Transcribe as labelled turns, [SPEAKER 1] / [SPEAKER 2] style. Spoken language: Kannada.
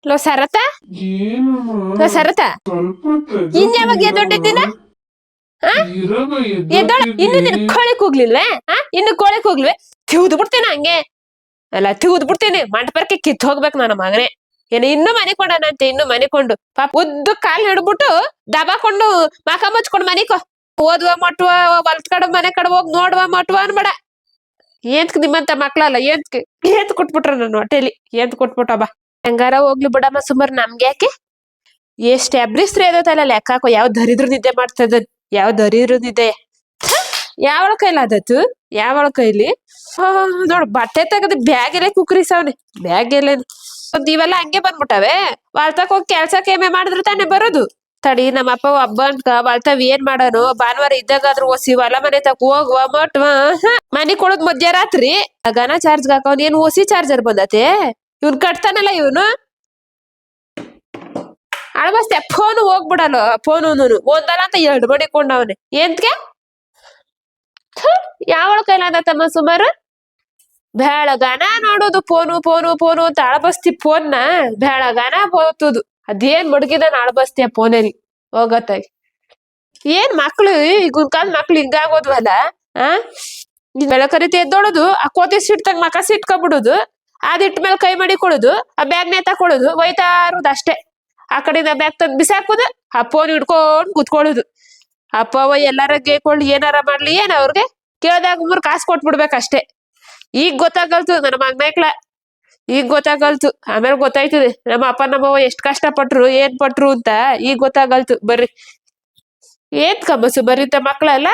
[SPEAKER 1] ಲೋ ಸರತ ಲೋ ಸರತ ಇನ್ ಯಾವಾಗ ಎದ್ದೊಟ್ಟಿದ್ದೀನ ಎದ್ದೊಳ ಇನ್ನು ನಿನ್ ಕೋಳಿಕ್ ಹೋಗ್ಲಿಲ್ವೇ ಇನ್ನು ಕೋಳಿಕ್ ಹೋಗ್ಲಿವೆ ತಿವ್ದು ಬಿಡ್ತೇನೆ ಹಂಗೆ ಅಲ್ಲ ತಿವ್ದು ಬಿಡ್ತೇನೆ ಮಂಟಪರ್ಕೆ ಕಿತ್ ಹೋಗ್ಬೇಕು ನನ್ನ ಮಗನೇ ಏನ ಇನ್ನು ಮನೆ ಕೊಂಡನಂತೆ ಇನ್ನು ಮನೆ ಕೊಂಡು ಪಾಪ ಉದ್ದು ಕಾಲ್ ಹಿಡ್ಬಿಟ್ಟು ದಬಾಕೊಂಡು ಮಕ ಮುಚ್ಕೊಂಡು ಮನಿಕೋ ಓದುವ ಮಟ್ವ ಹೊಲ್ತ್ ಕಡೆ ಮನೆ ಕಡೆ ಹೋಗಿ ನೋಡುವ ಮಟ್ವ ಅನ್ಬೇಡ ಏನ್ಕ್ ನಿಮ್ಮಂತ ಮಕ್ಳಲ್ಲ ಏಂತ್ ಕೊಟ್ಬಿಟ್ರ ನನ್ನ ಹೊಟ್ಟೆಲಿ ಏಂತ್ ಕೊಟ್ಬಿಟ್ಟ ಬಾ ಹೆಂಗಾರ ಹೋಗ್ಲಿ ಬಿಡಮ್ಮ ಸುಮಾರು ನಮ್ಗೆ ಯಾಕೆ ಎಷ್ಟ್ ಎಬ್ರಿಸ್ತ್ರಿ ಅದತ್ತಲ್ಲ ಲೆಕ್ಕ ಹಾಕೋ ಯಾವ ದರಿದ್ರ ನಿದ್ದೆ ಮಾಡ್ತದ ಯಾವ ದರಿದ್ರ ನಿದ್ದೆ ಯಾವಳ ಕೈಲಿ ಅದತ್ತು ಯಾವಳ ಕೈಲಿ ನೋಡ್ ಬಟ್ಟೆ ತೆಗದ್ ಬ್ಯಾಗ್ ಎಲ್ಲೇ ಕುಕ್ರಿಸವ್ನೆ ಬ್ಯಾಗ್ ಎಲ್ಲೇ ಇವೆಲ್ಲ ಹಂಗೆ ಬಂದ್ಬಿಟ್ಟವೆ ವಾಲ್ತಕ್ ಹೋಗಿ ಕೆಲ್ಸಕ್ಕೆ ಏಮೆ ಮಾಡಿದ್ರೆ ತಾನೇ ಬರೋದು ತಡಿ ನಮ್ಮಪ್ಪ ಒಬ್ಬ ಅನ್ಕ ವಾಲ್ತಾವ್ ಏನ್ ಮಾಡೋನು ಭಾನುವಾರ ಇದ್ದಾಗಾದ್ರೂ ಓಸಿ ಹೊಲ ಮನೆ ತಕ ಹೋಗುವ ಮಟ್ವ ಮನಿ ಕೊಡೋದ್ ಮಧ್ಯರಾತ್ರಿ ಗನ ಚಾರ್ಜ್ ಹಾಕೋನ್ ಏನ್ ಓಸಿ ಚಾರ್ಜರ್ ಬಂದತೆ ಇವ್ನ್ ಕಟ್ತಾನಲ್ಲ ಇವನು ಅಳಬಸ್ತೆ ಫೋನ್ ಹೋಗ್ಬಿಡಲ್ಲ ಫೋನ್ ಒಂದಲ್ಲ ಅಂತ 2 ಮಡಿಕೊಂಡವನೆ ಏನ್ತ್ಗೆ ಯಾವಳ ಕೈಲಾದತ್ತಮ್ಮ ಸುಮಾರು ಬೆಳಗನ ನೋಡುದು ಫೋನು ಫೋನು ಫೋನು ಅಂತ ಅಳಬಸ್ತಿ ಫೋನ್ನ ಬೆಳಗನ ಹೋಗ್ತುದು ಅದೇನ್ ಮಡಗಿದಾನ ಅಳಬಸ್ತಿಯ ಫೋನಲ್ಲಿ ಹೋಗತ್ತಾಗಿ ಏನ್ ಮಕ್ಳು ಈಗ ಕಾಲ ಮಕ್ಳು ಹಿಂಗಾಗೋದ್ವಲ್ಲ ಬೆಳಕರಿತಿ ಎದ್ದೊಳೋದು ಆ ಕೋತಿ ಸಿಟ್ತಾಗ ಮಕ ಸಿಟ್ಕೊಬಿಡುದು ಅದಿಟ್ಟ ಮೇಲೆ ಕೈ ಮಾಡಿ ಕೊಡುದು ಆ ಬ್ಯಾಗ್ನೆ ತಕೊಳ್ಳೋದು ಒಯ್ತಾ ಇರೋದು ಅಷ್ಟೇ ಆ ಕಡೆಯಿಂದ ಬ್ಯಾಗ್ ತಂದ್ ಬಿಸಾಕುದು ಆ ಫೋನ್ ಹಿಡ್ಕೊಂಡ್ ಕುತ್ಕೊಳ್ಳುದು ಅಪ್ಪ ಅವ್ವ ಎಲ್ಲಾರ ಗೇಕೊಳ್ಳಿ ಏನಾರ ಮಾಡ್ಲಿ ಏನ್ ಅವ್ರಿಗೆ ಕೇಳ್ದಾಗ 3 ಕಾಸು ಕೊಟ್ಬಿಡ್ಬೇಕಷ್ಟೇ ಈಗ ಗೊತ್ತಾಗಲ್ತು ನನ್ನ ಮಗ್ನಕ್ಲ ಈಗ ಗೊತ್ತಾಗಲ್ತು ಆಮೇಲೆ ಗೊತ್ತಾಯ್ತದೆ ನಮ್ಮ ಅಪ್ಪ ನಮ್ಮವ್ವ ಎಷ್ಟ್ ಕಷ್ಟ ಪಟ್ರು ಏನ್ ಪಟ್ರು ಅಂತ ಈಗ ಗೊತ್ತಾಗಲ್ತು ಬರ್ರಿ ಏನ್ ಕಮ್ಮಸು ಬರೀತ ಮಕ್ಳಲ್ಲ